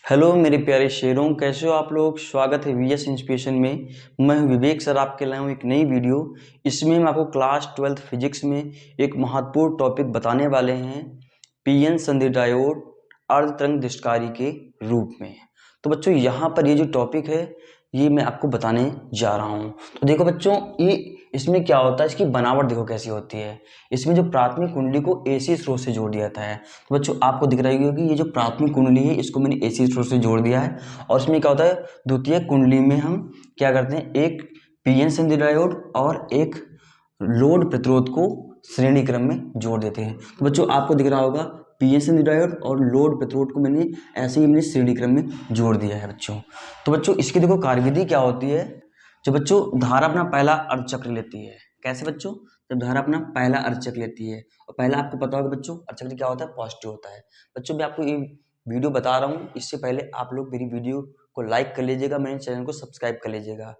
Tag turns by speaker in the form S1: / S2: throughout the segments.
S1: Hello मेरे प्यारे शेरों, कैसे हो आप लोग। स्वागत है वीएस इंस्पिरेशन में। मैं हूं विवेक सर, आपके लाया हूं एक नई वीडियो। इसमें हम आपको क्लास 12th फिजिक्स में एक महत्वपूर्ण टॉपिक बताने वाले हैं, पीएन संधि डायोड अर्ध तरंग दैर्ध्यकारी के रूप में। तो बच्चों यहाँ पर ये जो टॉपिक है ये मैं आपको बताने जा रहा हूँ। तो देखो बच्चों, ये इसमें क्या होता है, इसकी बनावट देखो कैसी होती है। इसमें जो प्राथमिक कुंडली को एसी स्रोत से जोड़ दिया जाता है। तो बच्चों आपको दिख रही होगी ये जो प्राथमिक कुंडली है इसको मैंने एसी स्रोत से जोड़ दिया है। और इसमें क्या होता है, द्वितीय कुंडली में हम क्या करते हैं, एक पीएन संधि डायोड और एक लोड प्रतिरोध को श्रेणी क्रम में जोड़ देते हैं। तो बच्चों आपको दिख रहा होगा पीएन संधि डायोड और लोड प्रतिरोध को मैंने ऐसे ही मैंने श्रेणी क्रम में जोड़ दिया है बच्चों। तो बच्चों इसकी देखो कार्यविधि क्या होती है। जब बच्चों धारा अपना पहला अर्धचक्र लेती है, कैसे बच्चों, जब धारा अपना पहला अर्धचक्र लेती है, और पहला आपको पता होगा बच्चों अर्धचक्र क्या होता है, पॉजिटिव होता है। बच्चों मैं आपको ये वीडियो बता रहा हूँ, इससे पहले आप लोग मेरी वीडियो को लाइक कर लीजिएगा, मेरे चैनल को सब्सक्राइब कर लीजिएगा।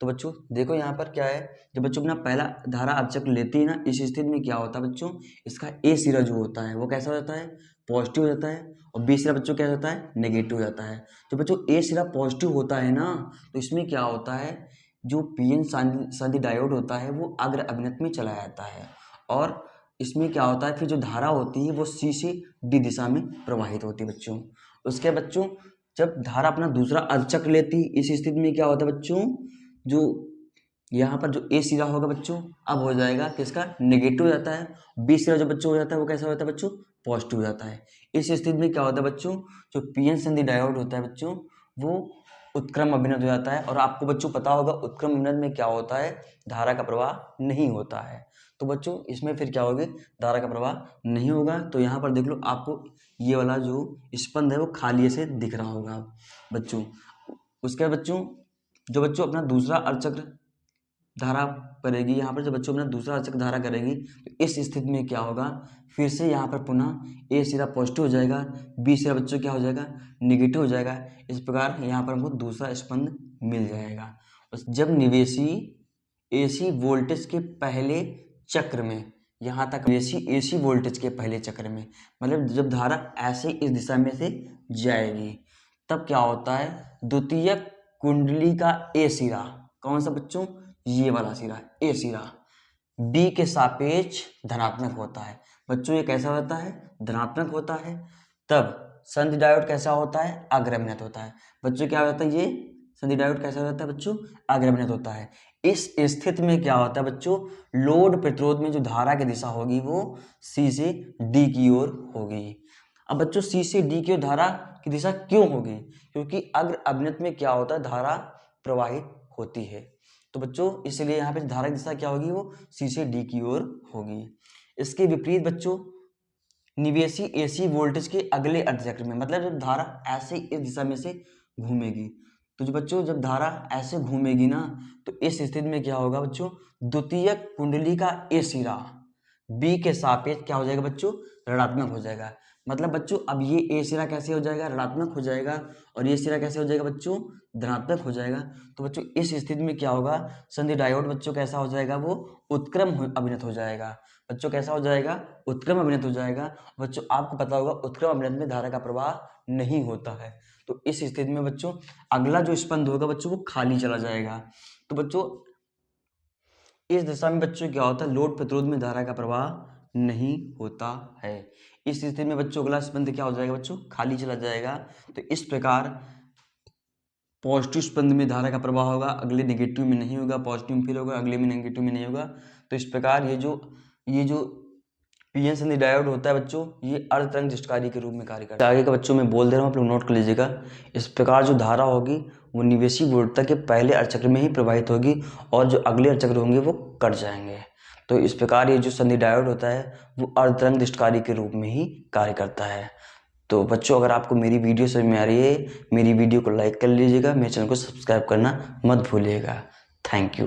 S1: तो बच्चों देखो यहाँ पर क्या है, जब बच्चों अपना पहला धारा अर्धचक्र लेती है ना, इस स्थिति में क्या होता है बच्चों, इसका ए सिरा जो होता है वो कैसा हो जाता है, पॉजिटिव हो जाता है, और बी सिरा बच्चों क्या होता है, नेगेटिव हो जाता है। तो बच्चों ए सिरा पॉजिटिव होता है ना, तो इसमें क्या होता है, जो पीएन संधि डायोड होता है वो अग्र अभिनत में चला जाता है, और इसमें क्या होता है, फिर जो धारा होती है वो सी से डी दिशा में प्रवाहित होती है बच्चों। उसके बच्चों जब धारा अपना दूसरा अर्धचक्र लेती, इस स्थिति में क्या होता है बच्चों, जो यहाँ पर जो ए सिरा होगा बच्चों अब हो जाएगा किसका, नेगेटिव हो जाता है। बी सिरा जो बच्चों हो जाता है वो कैसा होता है बच्चों, पॉजिटिव हो जाता है। इस स्थिति में क्या होता है बच्चों, जो पीएन संधि डायोड होता है बच्चों वो उत्क्रम अभिनत हो जाता है। और आपको बच्चों पता होगा उत्क्रम अभिनत में क्या होता है, धारा का प्रवाह नहीं होता है। तो बच्चों इसमें फिर क्या होगी, धारा का प्रवाह नहीं होगा। तो यहाँ पर देख लो, आपको ये वाला जो स्पंद है वो खाली से दिख रहा होगा बच्चों। उसके बाद बच्चों जो बच्चों अपना दूसरा अर्धचक्र धारा करेगी, यहाँ पर जब बच्चों अपना दूसरा अर्धचक्र धारा करेगी तो इस स्थिति में क्या होगा, फिर से यहाँ पर पुनः ए सिरा पॉजिटिव हो जाएगा, बी सिरा बच्चों क्या हो जाएगा, नेगेटिव हो जाएगा। इस प्रकार यहाँ पर हमको दूसरा स्पंद मिल जाएगा। जब निवेशी एसी वोल्टेज के पहले चक्र में, यहाँ तक एसी वोल्टेज के पहले चक्र में, मतलब जब धारा ऐसे इस दिशा में से जाएगी, तब क्या होता है, द्वितीय कुंडली का ए सिरा, कौन सा बच्चों, ये वाला सिरा ए सिरा बी के सापेक्ष धनात्मक होता है। बच्चों ये कैसा होता है, धनात्मक होता है। तब संधि डायोड कैसा होता है, अग्रमनित होता है। बच्चों क्या होता है, ये संधि डायोड कैसा होता है बच्चों, अग्रमनित होता है। इस स्थिति में क्या होता है बच्चों, लोड प्रतिरोध में जो धारा की दिशा होगी वो सी से डी की ओर होगी। अब बच्चों सी से डी की ओर धारा की दिशा क्यों होगी, क्योंकि अग्र अभिनत में क्या होता है, धारा प्रवाहित होती है। तो बच्चों इसलिए यहाँ पे धारा की दिशा क्या होगी, वो सी से डी की ओर होगी। इसके विपरीत बच्चों निवेशी एसी वोल्टेज के अगले अर्धचक्र में, मतलब जब धारा ऐसे इस दिशा में से घूमेगी, तो जो बच्चों जब धारा ऐसे घूमेगी ना, तो इस स्थिति में क्या होगा बच्चों, द्वितीय कुंडली का ए सिरा बी के सापेक्ष क्या हो जाएगा बच्चों, ऋणात्मक हो जाएगा। मतलब बच्चों अब ये ए सिरा कैसे हो जाएगा, ऋणात्मक हो जाएगा, और ये सिरा कैसे हो जाएगा बच्चों, धनात्मक हो जाएगा। तो बच्चों इस स्थिति में क्या होगा, संधि डायोड बच्चों कैसा हो जाएगा, वो उत्क्रम अभिनत हो जाएगा। बच्चों कैसा हो जाएगा, उत्क्रम अभिनत हो जाएगा। बच्चों आपको पता होगा उत्क्रम अभिनत में धारा का प्रवाह नहीं होता है। तो इस स्थिति में बच्चों अगला जो स्पंद होगा बच्चों वो खाली चला जाएगा। तो बच्चों इस दिशा में बच्चों क्या होता है, लोड प्रतिरोध में धारा का प्रवाह नहीं होता है। इस स्थिति में बच्चों अगला स्पंद क्या हो जाएगा बच्चों, खाली चला जाएगा। तो इस प्रकार पॉजिटिव स्पंद में धारा का प्रवाह होगा, अगले नेगेटिव में नहीं होगा, पॉजिटिव में फिर होगा, अगले में नेगेटिव में नहीं होगा। तो इस प्रकार ये जो पीएन संधि डायोड होता है बच्चों, ये अर्ध तरंग दैर्ध्यकारी के रूप में कार्य करता है। आगे का बच्चों मैं बोल दे रहा हूँ, आप लोग नोट कर लीजिएगा। इस प्रकार जो धारा होगी वो निवेशी वोल्टता के पहले अर्धचक्र में ही प्रवाहित होगी, और जो अगले अर्धचक्र होंगे वो कट जाएंगे। तो इस प्रकार ये जो संधि डायोड होता है वो अर्ध तरंग दैर्ध्यकारी के रूप में ही कार्य करता है। तो बच्चों अगर आपको मेरी वीडियो समझ में आ रही है, मेरी वीडियो को लाइक कर लीजिएगा, मेरे चैनल को सब्सक्राइब करना मत भूलिएगा। Thank you.